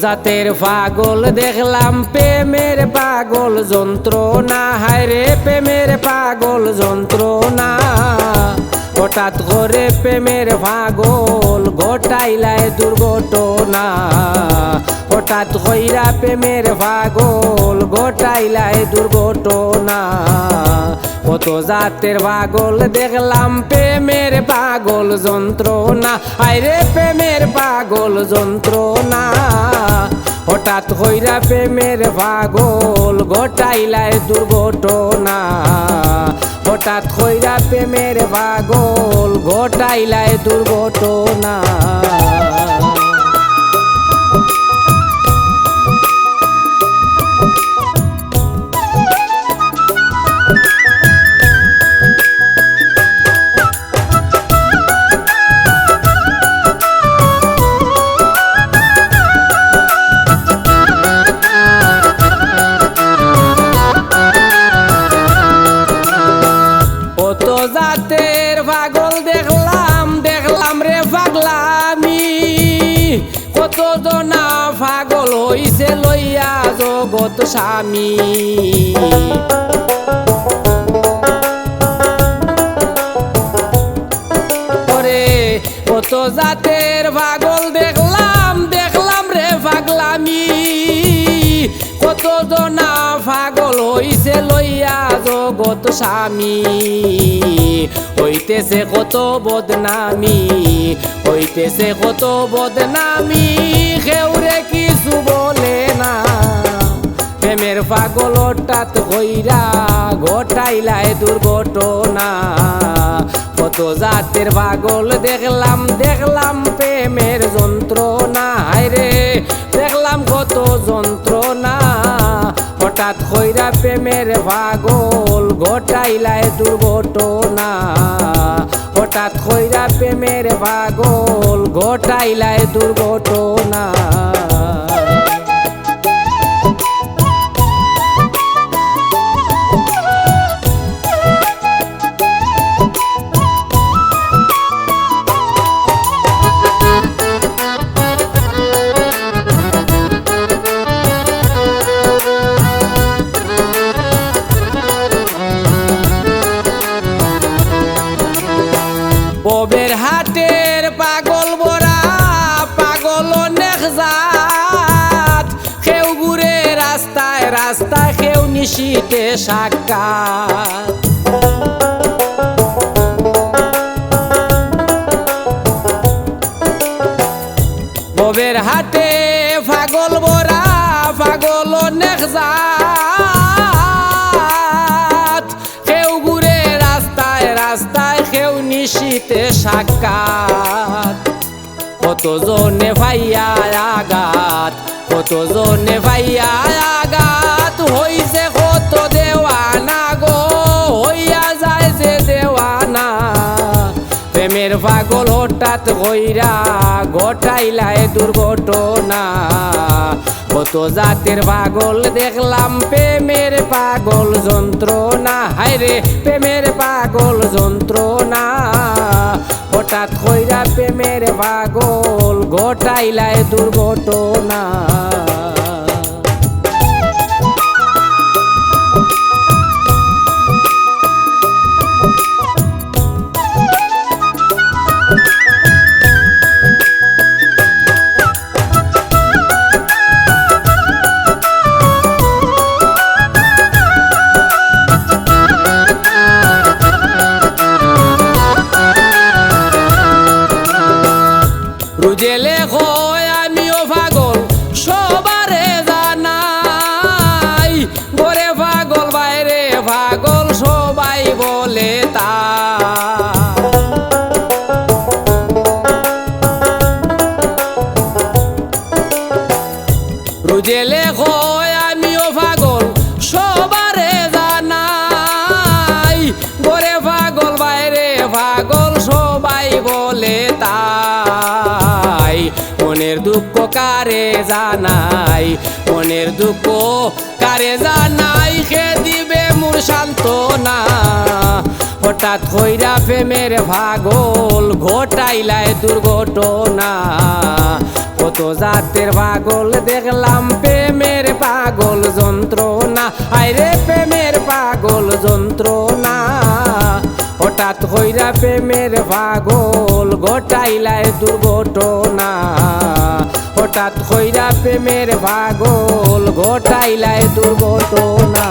জাতের পাগল দেখলাম প্রেমের পাগল যন্ত্রণা, হায়রে প্রেমের পাগল যন্ত্রণা। হঠাৎ করে প্রেমের পাগল ঘটাইলায় দুর্ঘটনা, হঠাৎ কইরা প্রেমের পাগল ঘটাইলায় দুর্ঘটনা। কত জাতের পাগল দেখলাম প্রেমের পাগল যন্ত্রণা, হায়রে প্রেমের পাগল যন্ত্রণা। হঠাৎ কইরা প্রেমের পাগল ঘটাইলায় দুর্ঘটনা, হঠাৎ কইরা প্রেমের পাগল ঘটাইলায় দুর্ঘটনা। কত জাতের পাগল দেখলাম দেখলাম রে পাগলামি, কত জনা পাগল হইছে লইয়া জগৎ স্বামী। ওরে কত জাতের পাগল দেখলাম দেখলাম রে পাগলামি, কত জনা পাগল হইছে লইয়া জগৎ স্বামী। হইতেছে কত বদনামি, হইতেছে কত বদনামি, কেউরে কিছু বলে না। প্রেমের পাগল হঠাৎ কইরা ঘটাইলায় দুর্ঘটনা। কত জাতের পাগল দেখলাম দেখলাম প্রেমের যন্ত্রণা, হায়রে দেখলাম কত যন্ত্রণা। হঠাৎ কইরা প্রেমের পাগল ঘটাইলায় দুর্ঘটনা, হঠাৎ কইরা প্রেমের পাগল ঘটাইলায় দুর্ঘটনা। ববের হাটের পাগল বরা পাগল অনেক জাত, কেউ ঘুরে রাস্তায় রাস্তায় কেউ নিশীতে সাক্ষাৎ। ববের হাটে পাগল বরা পাগল অনেক জাত, কেউ ঘুরে রাস্তায় রাস্তায় কেউ নিশীতে সাক্ষাৎ। কত জনে ভাইয়া আঘাত, কত জনে ভাইয়া আঘাত, হইছে কত দেওয়ানা গো হইয়া যায় যে দেওয়ানা। প্রেমের পাগল হঠাৎ কইরা ঘটাইলায় দুর্ঘটনা। কত জাতের পাগল দেখলাম প্রেমের পাগল যন্ত্রণা, হায়রে প্রেমের পাগল যন্ত্রণা। হঠাৎ কইরা প্রেমের পাগল ঘটাইলায় দুর্ঘটনা। রুজেলে হয় আমিও পাগল সবারে জানাই, ঘরে পাগল বাইরে পাগল সবাই বলে তা। রুজেলে হয় আমিও পাগল সবারে জানাই, ঘরে পাগল বাইরে পাগল সবাই বলে তাই। মনের দুঃখ কারে জানাই, মনের দুঃখ কারে জানাই, খে দিবে মোর সান্ত্বনা। হঠাৎ কইরা প্রেমের পাগল ঘটাইলায় দুর্ঘটনা। কত জাতের পাগল দেখলাম প্রেমের পাগল যন্ত্রণা আইরে প্রেমের পাগল যন্ত্রণা হঠাৎ হইরা প্রেমের পাগল ঘটাইলায় দুর্ঘটনা হঠাৎ হইরা প্রেমের পাগল ঘটাইলায় দুর্ঘটনা